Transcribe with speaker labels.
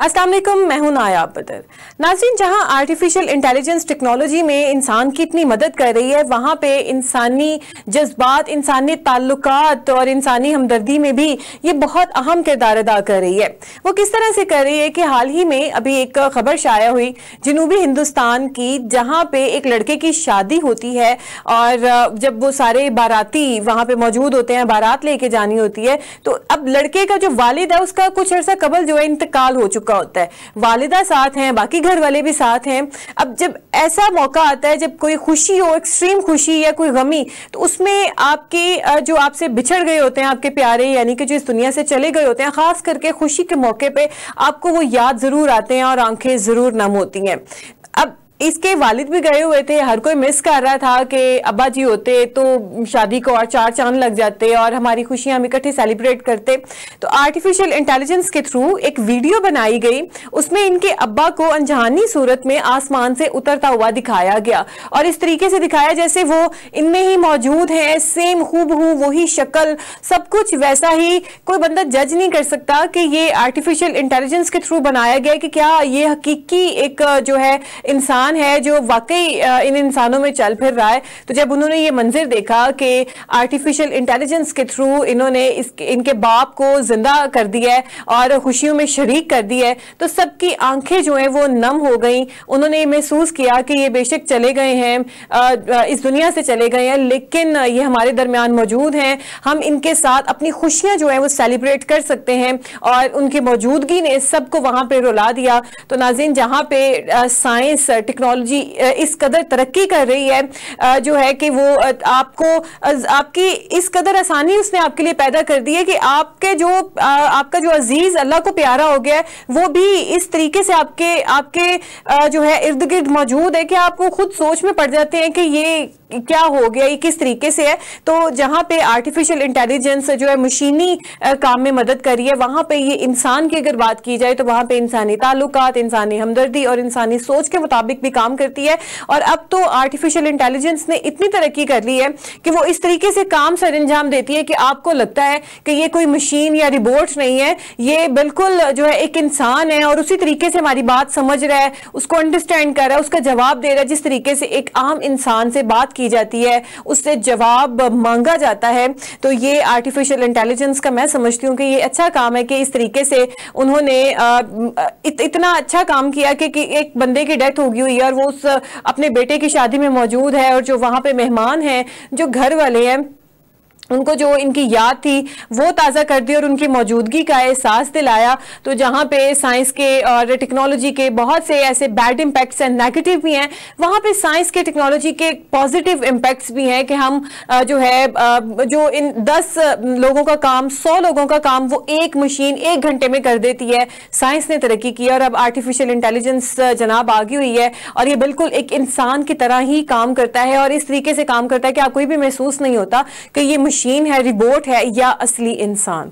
Speaker 1: अस्सलाम वालेकुम, मैं हूं नायाब बदर। नाज़रीन, जहां आर्टिफिशियल इंटेलिजेंस टेक्नोलॉजी में इंसान की इतनी मदद कर रही है, वहां पे इंसानी जज्बात, इंसानी ताल्लुकात और इंसानी हमदर्दी में भी ये बहुत अहम किरदार अदा कर रही है। वो किस तरह से कर रही है कि हाल ही में अभी एक खबर शाया हुई जनूबी हिंदुस्तान की, जहां पे एक लड़के की शादी होती है और जब वो सारे बाराती वहां पे मौजूद होते हैं, बारात लेके जानी होती है, तो अब लड़के का जो वालिद है उसका कुछ अर्सा कबल जो है इंतकाल हो चुका होता है। वालिदा साथ हैं, बाकी घर वाले भी साथ हैं। अब जब ऐसा मौका आता है, जब कोई खुशी हो, एक्सट्रीम खुशी या कोई गमी, तो उसमें आपके जो आपसे बिछड़ गए होते हैं आपके प्यारे, यानी कि जो इस दुनिया से चले गए होते हैं, खास करके खुशी के मौके पे आपको वो याद जरूर आते हैं और आंखें जरूर नम होती हैं। अब इसके वालिद भी गए हुए थे, हर कोई मिस कर रहा था कि अब्बा जी होते तो शादी को और चार चांद लग जाते और हमारी खुशियां हम इकट्ठे सेलिब्रेट करते। तो आर्टिफिशियल इंटेलिजेंस के थ्रू एक वीडियो बनाई गई, उसमें इनके अब्बा को अनजानी सूरत में आसमान से उतरता हुआ दिखाया गया और इस तरीके से दिखाया जैसे वो इनमें ही मौजूद है, सेम हूबहू वही शक्ल, सब कुछ वैसा ही। कोई बंदा जज नहीं कर सकता कि ये आर्टिफिशियल इंटेलिजेंस के थ्रू बनाया गया कि क्या ये हकीकी एक जो है इंसान है जो वाकई इन इंसानों में चल फिर रहा है। तो जब उन्होंने ये मंजिर देखा कि आर्टिफिशियल इंटेलिजेंस के थ्रू इन्होंने इनके बाप को जिंदा कर दिया है और खुशियों में शरीक कर दिया है, तो सबकी आंखें जो हैं वो नम हो गई। उन्होंने महसूस किया कि ये बेशक चले गए हैं, इस दुनिया से चले गए हैं, लेकिन ये हमारे दरमियान मौजूद हैं, हम इनके साथ अपनी खुशियां जो है वो सेलिब्रेट कर सकते हैं और उनकी मौजूदगी ने सबको वहां पे रुला दिया। तो नाज़रीन, जहां पे साइंस टेक्नोलॉजी इस कदर तरक्की कर रही है जो है कि वो आपकी इस कदर आसानी उसने आपके लिए पैदा कर दी है कि आपका जो अजीज अल्लाह को प्यारा हो गया है, वो भी इस तरीके से आपके जो है इर्द गिर्द मौजूद है कि आपको खुद सोच में पड़ जाते हैं कि ये क्या हो गया, ये किस तरीके से है। तो जहां पे आर्टिफिशियल इंटेलिजेंस जो है मशीनी काम में मदद कर रही है, वहां पे ये इंसान की अगर बात की जाए तो वहां पे इंसानी ताल्लुकात, इंसानी हमदर्दी और इंसानी सोच के मुताबिक भी काम करती है। और अब तो आर्टिफिशियल इंटेलिजेंस ने इतनी तरक्की कर ली है कि वो इस तरीके से काम सर अंजाम देती है कि आपको लगता है कि ये कोई मशीन या रिबोट नहीं है, ये बिल्कुल जो है एक इंसान है और उसी तरीके से हमारी बात समझ रहा है, उसको अंडरस्टैंड कर रहा है, उसका जवाब दे रहा है। जिस तरीके से एक आम इंसान से बात की जाती है, उससे जवाब मांगा जाता है। तो ये आर्टिफिशियल इंटेलिजेंस का मैं समझती हूँ कि ये अच्छा काम है कि इस तरीके से उन्होंने इतना अच्छा काम किया कि एक बंदे की डेथ होगी हुई है और वो उस अपने बेटे की शादी में मौजूद है और जो वहां पे मेहमान हैं, जो घर वाले हैं, उनको जो इनकी याद थी वो ताज़ा कर दी और उनकी मौजूदगी का एहसास दिलाया। तो जहाँ पे साइंस के और टेक्नोलॉजी के बहुत से ऐसे बैड इम्पैक्ट्स हैं, नेगेटिव भी हैं, वहाँ पे साइंस के टेक्नोलॉजी के पॉजिटिव इम्पैक्ट्स भी हैं कि हम जो है जो इन 10 लोगों का काम, 100 लोगों का काम वो एक मशीन 1 घंटे में कर देती है। साइंस ने तरक्की की और अब आर्टिफिशियल इंटेलिजेंस जनाब आगी हुई है और ये बिल्कुल एक इंसान की तरह ही काम करता है और इस तरीके से काम करता है कि आप कोई भी महसूस नहीं होता कि ये मशीन है, रिबोट है या असली इंसान।